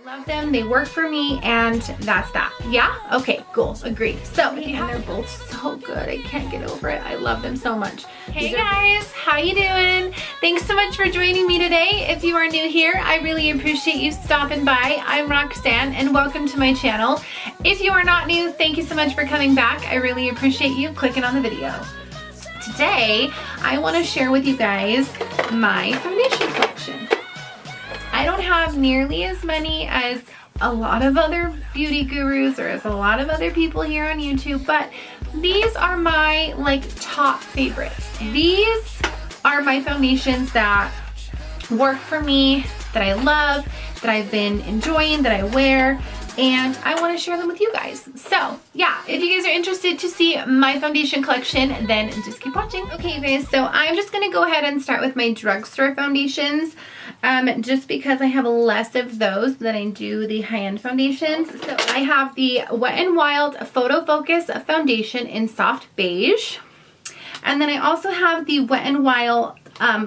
love them, they work for me, and that's that. Yeah? Okay, cool, agreed. So, and they're both so good. I can't get over it. I love them so much. Hey guys, how you doing? Thanks so much for joining me today. If you are new here, I really appreciate you stopping by. I'm Roxanne, and welcome to my channel. If you are not new, thank you so much for coming back. I really appreciate you clicking on the video. Today, I want to share with you guys my foundation collection. I don't have nearly as many as a lot of other beauty gurus or as a lot of other people here on YouTube, but these are my top favorites. These are my foundations that work for me, that I love, that I've been enjoying, that I wear, and I want to share them with you guys. So yeah, if you guys are interested to see my foundation collection, then just keep watching. Okay you guys, so I'm just gonna go ahead and start with my drugstore foundations, just because I have less of those than I do the high-end foundations. So I have the Wet n Wild Photo Focus foundation in soft beige, and then I also have the Wet n Wild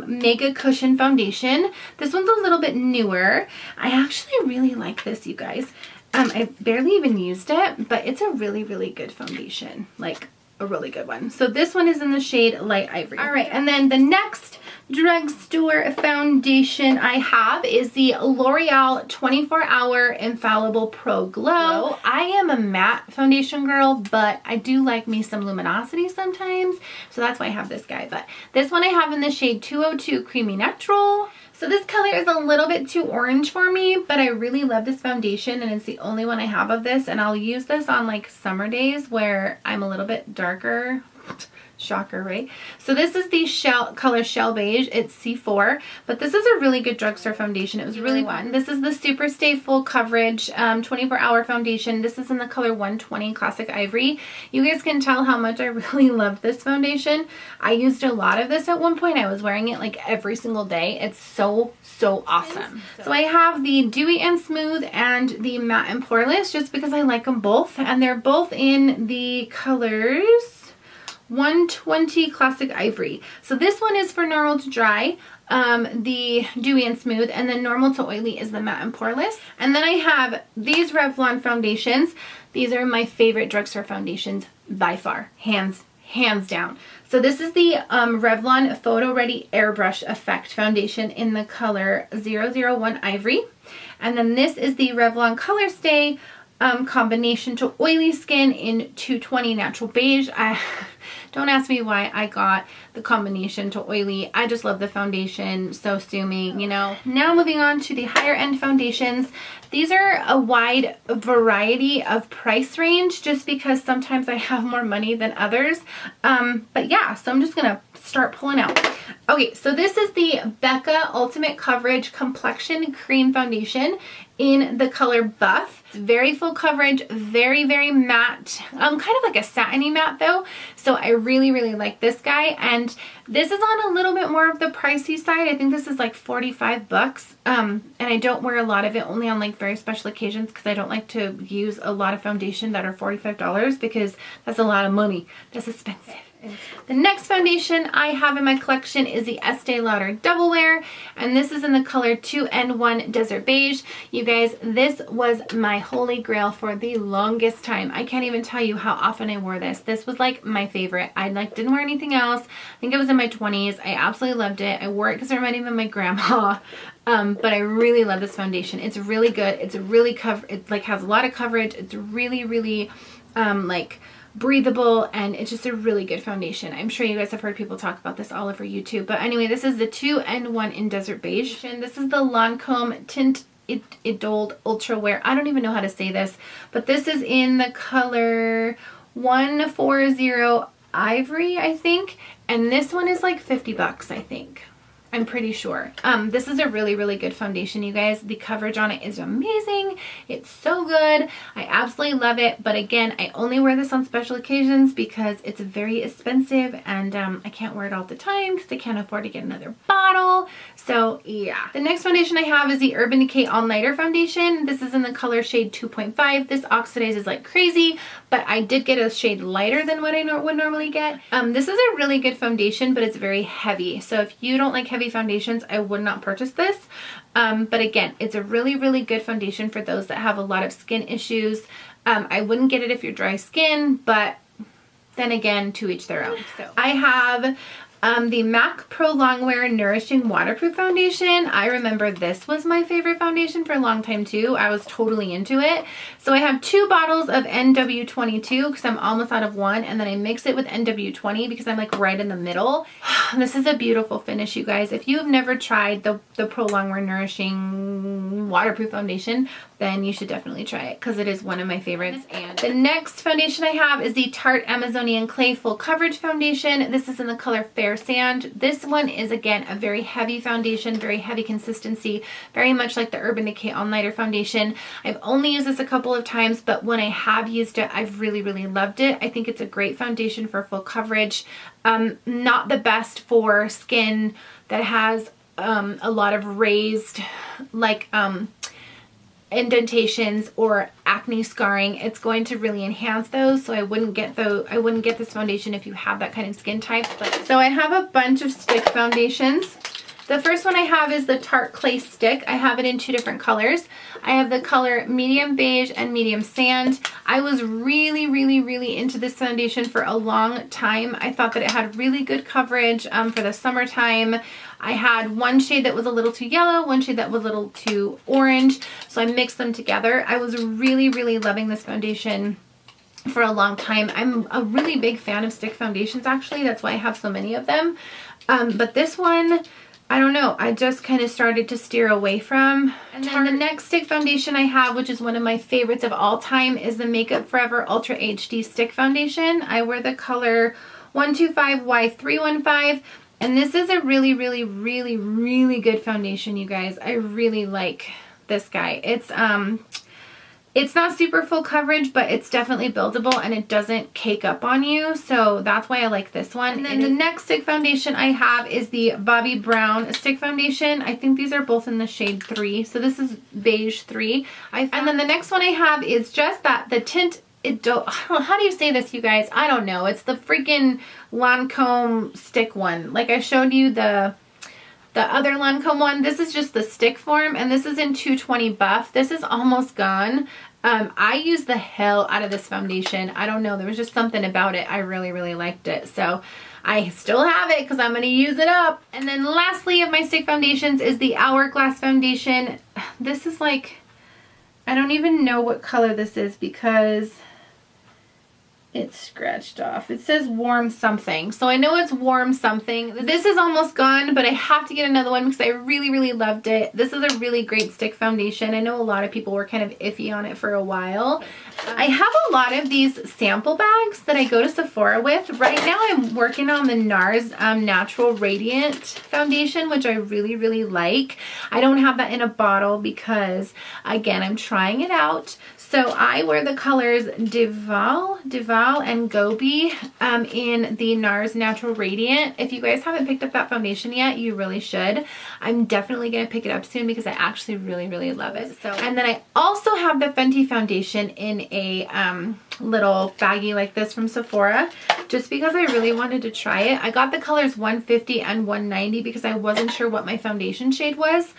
Mega Cushion foundation. This one's a little bit newer. I actually really like this, you guys. I barely even used it, but it's a really, really good foundation, like a really good one. So this one is in the shade Light Ivory. All right, and then the next drugstore foundation I have is the L'Oreal 24 Hour Infallible Pro Glow. I am a matte foundation girl, but I do like me some luminosity sometimes, so that's why I have this guy. But this one I have in the shade 202 Creamy Natural. So this color is a little bit too orange for me, but I really love this foundation, and it's the only one I have of this, and I'll use this on like summer days where I'm a little bit darker. Shocker, right? So this is the color Shell Beige. It's C4, but this is a really good drugstore foundation. It was really fun. This is the Super Stay Full Coverage 24-hour foundation. This is in the color 120 Classic Ivory. You guys can tell how much I really love this foundation. I used a lot of this at one point. I was wearing it like every single day. It's so awesome. So I have the Dewy and Smooth and the Matte and Poreless just because I like them both, and they're both in the colors 120 Classic Ivory. So this one is for normal to dry, the Dewy and Smooth, and then normal to oily is the Matte and Poreless. And then I have these Revlon foundations. These are my favorite drugstore foundations by far, hands down. So this is the Revlon Photo Ready Airbrush Effect foundation in the color 001 Ivory. And then this is the Revlon Color Stay combination to oily skin in 220 Natural Beige. Don't ask me why I got the combination to oily. I just love the foundation, so sue me, you know. Now moving on to the higher end foundations. These are a wide variety of price range just because sometimes I have more money than others. But yeah, so I'm just gonna start pulling out. Okay, so this is the Becca Ultimate Coverage Complexion Cream Foundation in the color Buff. It's very full coverage, very matte, kind of like a satiny matte though. So I really like this guy, and this is on a little bit more of the pricey side. I think this is like 45 bucks. And I don't wear a lot of it, only on like very special occasions, because I don't like to use a lot of foundation that are $45 because that's a lot of money. That's expensive. The next foundation I have in my collection is the Estee Lauder Double Wear, and this is in the color 2N1 Desert Beige. You guys, this was my holy grail for the longest time. I can't even tell you how often I wore this. This was like my favorite. I didn't wear anything else. I think it was in my 20s. I absolutely loved it. I wore it because it reminded me of my grandma. But I really love this foundation. It's really good. It's really it has a lot of coverage. It's really breathable, and it's just a really good foundation. I'm sure you guys have heard people talk about this all over YouTube. But anyway, this is the 2N1 in Desert Beige, and this is the Lancome Tint Idole Ultra Wear. I don't even know how to say this, but this is in the color 140 Ivory, I think, and this one is like 50 bucks, I think. I'm pretty sure. This is a really good foundation, you guys. The coverage on it is amazing. It's so good. I absolutely love it. But again, I only wear this on special occasions because it's very expensive, and I can't wear it all the time because I can't afford to get another bottle. So yeah. The next foundation I have is the Urban Decay All Nighter foundation. This is in the color shade 2.5. This oxidizes like crazy, but I did get a shade lighter than what I would normally get. This is a really good foundation, but it's very heavy. So if you don't like heavy heavy foundations, I would not purchase this. But again, it's a really, really good foundation for those that have a lot of skin issues. I wouldn't get it if you're dry skin, but then again, to each their own. So I have the MAC Pro Longwear Nourishing Waterproof Foundation. I remember this was my favorite foundation for a long time too. I was totally into it. So I have 2 bottles of NW22 because I'm almost out of one, and then I mix it with NW20 because I'm like right in the middle. This is a beautiful finish, you guys. If you have never tried the Pro Longwear Nourishing Waterproof Foundation, then you should definitely try it because it is one of my favorites. And the next foundation I have is the Tarte Amazonian Clay Full Coverage Foundation. This is in the color Fair Sand. This one is, again, a very heavy foundation, very heavy consistency, very much like the Urban Decay All Nighter foundation. I've only used this a couple of times, but when I have used it, I've really, really loved it. I think it's a great foundation for full coverage. Not the best for skin that has a lot of raised, like, indentations or acne scarring. It's going to really enhance those, so I wouldn't get this foundation if you have that kind of skin type. So I have a bunch of stick foundations. The first one I have is the Tarte Clay Stick. I have it in 2 different colors. I have the color medium beige and medium sand. I was really, really, really into this foundation for a long time. I thought that it had really good coverage for the summertime. I had one shade that was a little too yellow, one shade that was a little too orange, so I mixed them together. I was really, really loving this foundation for a long time. I'm a really big fan of stick foundations, actually. That's why I have so many of them. But this one, I don't know, I just kind of started to steer away from. And then the next stick foundation I have, which is one of my favorites of all time, is the Makeup Forever Ultra HD Stick Foundation. I wear the color 125Y315. And this is a really, really, really, really good foundation, you guys. I really like this guy. It's not super full coverage, but it's definitely buildable and it doesn't cake up on you. So that's why I like this one. And then the next stick foundation I have is the Bobbi Brown Stick Foundation. I think these are both in the shade 3. So this is beige 3. And then the next one I have is just the tint. How do you say this, you guys? I don't know. It's the freaking Lancome stick one. Like I showed you the other Lancome one. This is just the stick form, and this is in 220 Buff. This is almost gone. I used the hell out of this foundation. I don't know. There was just something about it. I really, really liked it. So I still have it because I'm going to use it up. And then lastly of my stick foundations is the Hourglass Foundation. This is like, I don't even know what color this is because it's scratched off. It says warm something. So I know it's warm something. This is almost gone, but I have to get another one because I really, really loved it. This is a really great stick foundation. I know a lot of people were kind of iffy on it for a while. I have a lot of these sample bags that I go to Sephora with. Right now I'm working on the NARS Natural Radiant Foundation, which I really, really like. I don't have that in a bottle because, again, I'm trying it out. So I wear the colors Duval and Gobi in the NARS Natural Radiant. If you guys haven't picked up that foundation yet, you really should. I'm definitely going to pick it up soon because I actually really, really love it. And then I also have the Fenty foundation in a little baggie like this from Sephora, just because I really wanted to try it. I got the colors 150 and 190 because I wasn't sure what my foundation shade was.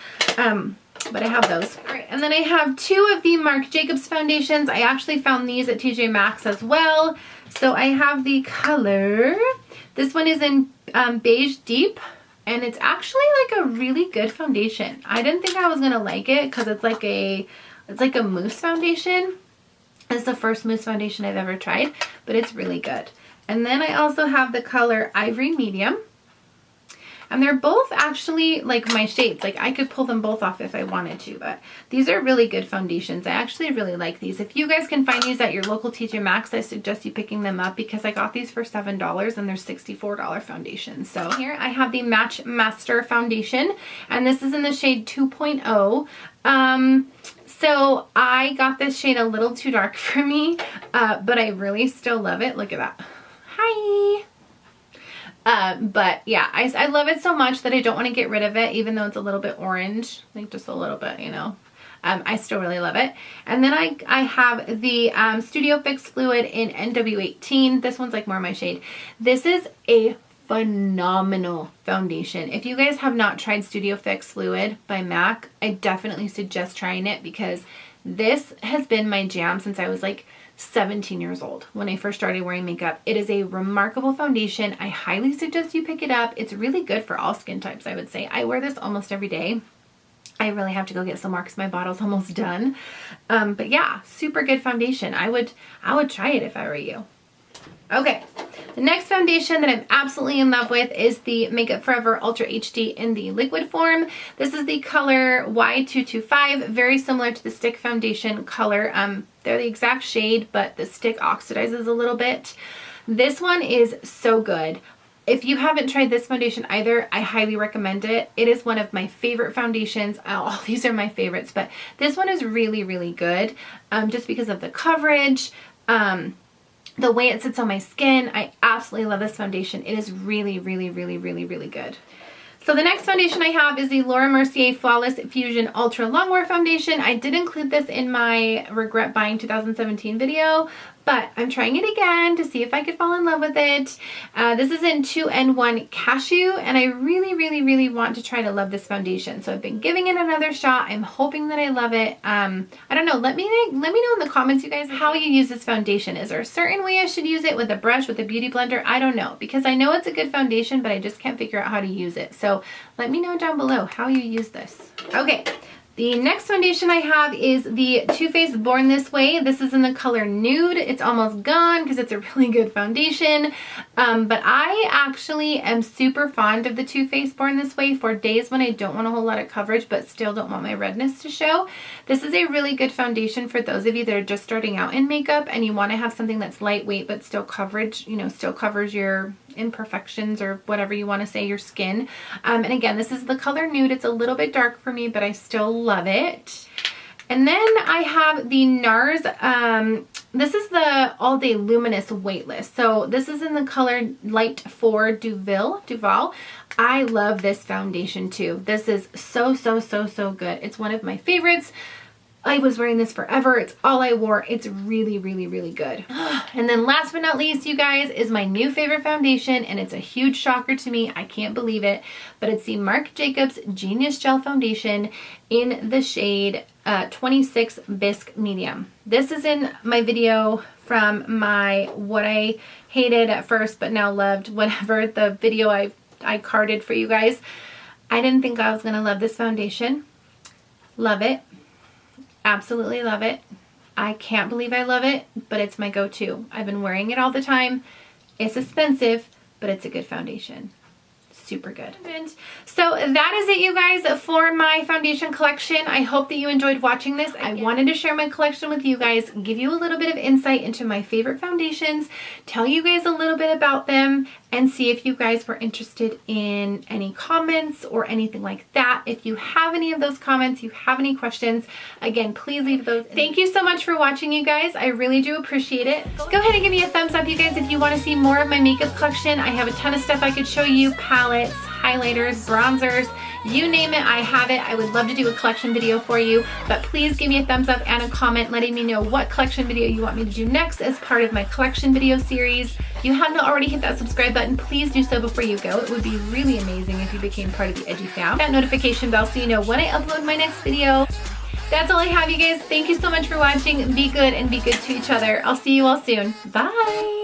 But I have those. All right, and then I have 2 of the Marc Jacobs foundations. I actually found these at TJ Maxx as well. So I have the color, this one is in Beige Deep, and it's actually like a really good foundation. I didn't think I was gonna like it because it's like a mousse foundation. It's the first mousse foundation I've ever tried, but it's really good. And then I also have the color Ivory Medium. And they're both actually like my shades. Like I could pull them both off if I wanted to, but these are really good foundations. I actually really like these. If you guys can find these at your local TJ Maxx, I suggest you picking them up because I got these for $7 and they're $64 foundations. So here I have the Match Master Foundation, and this is in the shade 2.0. So I got this shade a little too dark for me, but I really still love it. Look at that. Hi. But yeah, I love it so much that I don't want to get rid of it, even though it's a little bit orange, like just a little bit, you know. I still really love it. And then I have the Studio Fix Fluid in NW18. This one's like more my shade. This is a phenomenal foundation. If you guys have not tried Studio Fix Fluid by MAC, I definitely suggest trying it because this has been my jam since I was like 17 years old when I first started wearing makeup. It is a remarkable foundation. I highly suggest you pick it up. It's really good for all skin types, I would say. I wear this almost every day. I really have to go get some more because my bottle's almost done. But yeah, super good foundation. I would try it if I were you. Okay, the next foundation that I'm absolutely in love with is the Makeup Forever Ultra HD in the liquid form. This is the color Y225, very similar to the stick foundation color. They're the exact shade, but the stick oxidizes a little bit. This one is so good. If you haven't tried this foundation either, I highly recommend it. It is one of my favorite foundations. All these are my favorites, but this one is really, really good just because of the coverage. The way it sits on my skin, I absolutely love this foundation. It is really, really, really, really, really good. So the next foundation I have is the Laura Mercier Flawless Fusion Ultra Longwear Foundation. I did include this in my Regret Buying 2017 video, but I'm trying it again to see if I could fall in love with it. This is in 2N1 Cashew, and I really, really, really want to try to love this foundation. So I've been giving it another shot. I'm hoping that I love it. I don't know. Let me know in the comments, you guys, how you use this foundation. Is there a certain way I should use it, with a brush, with a beauty blender? I don't know, because I know it's a good foundation, but I just can't figure out how to use it. So let me know down below how you use this. Okay. The next foundation I have is the Too Faced Born This Way. This is in the color Nude. It's almost gone because it's a really good foundation. But I actually am super fond of the Too Faced Born This Way for days when I don't want a whole lot of coverage but still don't want my redness to show. This is a really good foundation for those of you that are just starting out in makeup and you want to have something that's lightweight but still coverage, you know, still covers your imperfections or whatever you want to say, your skin. And again, this is the color Nude. It's a little bit dark for me, but I still love it. And then I have the NARS. This is the All Day Luminous Weightless. So this is in the color Light 4 Duval. I love this foundation too. This is so, so, so, so good. It's one of my favorites. I was wearing this forever. It's all I wore. It's really, really, really good. And then last but not least, you guys, is my new favorite foundation, and it's a huge shocker to me. I can't believe it, but it's the Marc Jacobs Genius Gel Foundation in the shade 26 Bisque Medium. This is in my video from my What I Hated at First But Now Loved, whatever, the video I carded for you guys. I didn't think I was going to love this foundation. Love it. Absolutely love it. I can't believe I love it, but it's my go-to. I've been wearing it all the time. It's expensive, but it's a good foundation. Super good. So that is it, you guys, for my foundation collection. I hope that you enjoyed watching this. I wanted to share my collection with you guys, give you a little bit of insight into my favorite foundations, tell you guys a little bit about them, and see if you guys were interested in any comments or anything like that. If you have any of those comments, you have any questions, again, please leave those. Thank you so much for watching, you guys. I really do appreciate it. Go ahead and give me a thumbs up, you guys, if you want to see more of my makeup collection. I have a ton of stuff I could show you, palettes, highlighters, bronzers, you name it, I have it. I would love to do a collection video for you, but please give me a thumbs up and a comment letting me know what collection video you want me to do next as part of my collection video series. If you haven't already hit that subscribe button, please do so before you go. It would be really amazing if you became part of the Edgy fam. That notification bell so you know when I upload my next video. That's all I have, you guys. Thank you so much for watching. Be good and be good to each other. I'll see you all soon. Bye.